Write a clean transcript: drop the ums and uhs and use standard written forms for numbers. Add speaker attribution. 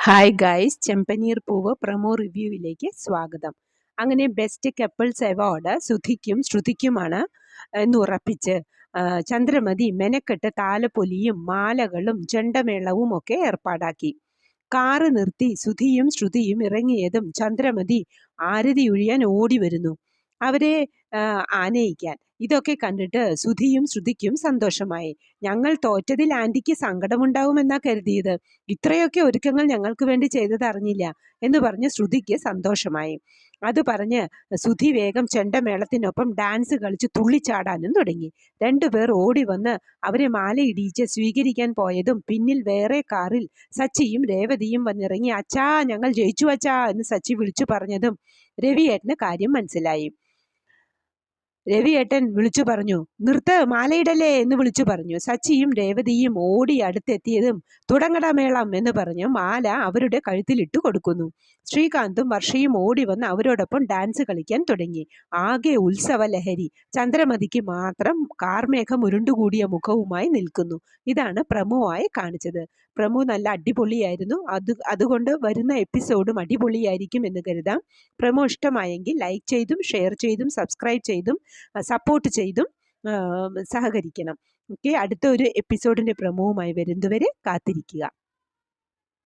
Speaker 1: Hi guys, ചെമ്പനീർ പൂവ് promo റിവ്യൂവിലേക്ക് സ്വാഗതം. അങ്ങനെ ബെസ്റ്റ് കപ്പിൾസ് അവാർഡ് സുധിക്കും ശ്രുതിക്കുമാണ് എന്നുറപ്പിച്ച് ചന്ദ്രമതി മെനക്കെട്ട് താലപ്പൊലിയും മാലകളും ചെണ്ടമേളവും ഒക്കെ ഏർപ്പാടാക്കി. കാറ് നിർത്തി സുധിയും ശ്രുതിയും ഇറങ്ങിയതും ചന്ദ്രമതി ആരതി ഒഴിയാൻ ഓടി വരുന്നു, അവരെ ആനയിക്കാൻ. ഇതൊക്കെ കണ്ടിട്ട് സുധിയും ശ്രുതിക്കും സന്തോഷമായി. ഞങ്ങൾ തോറ്റതിൽ ആന്റിക്ക് സങ്കടമുണ്ടാവുമെന്നാ കരുതിയത്, ഇത്രയൊക്കെ ഒരുക്കങ്ങൾ ഞങ്ങൾക്ക് വേണ്ടി ചെയ്തത് അറിഞ്ഞില്ല എന്ന് പറഞ്ഞ് ശ്രുതിക്ക് സന്തോഷമായി. അത് പറഞ്ഞ് സുധി വേഗം ചെണ്ടമേളത്തിനൊപ്പം ഡാൻസ് കളിച്ച് തുള്ളിച്ചാടാനും തുടങ്ങി. രണ്ടുപേർ ഓടി വന്ന് അവരെ മാലയിടിയിച്ച് സ്വീകരിക്കാൻ പോയതും പിന്നിൽ വേറെ കാറിൽ സച്ചിയും രേവതിയും വന്നിറങ്ങി. അച്ഛാ, ഞങ്ങൾ ജയിച്ചു അച്ഛാ എന്ന് സച്ചി വിളിച്ചു പറഞ്ഞതും രവിയേട്ടന് കാര്യം മനസ്സിലായി. രവിയേട്ടൻ വിളിച്ചു പറഞ്ഞു, നിർത്ത്, മാലയിടല്ലേ എന്ന് വിളിച്ചു പറഞ്ഞു. സച്ചിയും രേവതിയും ഓടി അടുത്തെത്തിയതും തുടങ്ങട മേളം എന്ന് പറഞ്ഞ് മാല അവരുടെ കഴുത്തിലിട്ട് കൊടുക്കുന്നു. ശ്രീകാന്തും വർഷയും ഓടി വന്ന് അവരോടൊപ്പം ഡാൻസ് കളിക്കാൻ തുടങ്ങി. ആകെ ഉത്സവ ലഹരി. ചന്ദ്രമതിക്ക് മാത്രം കാർമേഘം ഉരുണ്ടുകൂടിയ മുഖവുമായി നിൽക്കുന്നു. ഇതാണ് പ്രമോ ആയി കാണിച്ചത്. പ്രമോ നല്ല അടിപൊളിയായിരുന്നു. അതുകൊണ്ട് വരുന്ന എപ്പിസോഡും അടിപൊളിയായിരിക്കും എന്ന് കരുതാം. പ്രമോ ഇഷ്ടമായെങ്കിൽ ലൈക്ക് ചെയ്തും ഷെയർ ചെയ്തും സബ്സ്ക്രൈബ് ചെയ്തും സപ്പോർട്ട് ചെയ്തും സഹകരിക്കണം. ഓക്കെ, അടുത്ത ഒരു എപ്പിസോഡിൻ്റെ പ്രമോവുമായി വരുന്നതുവരെ കാത്തിരിക്കുക.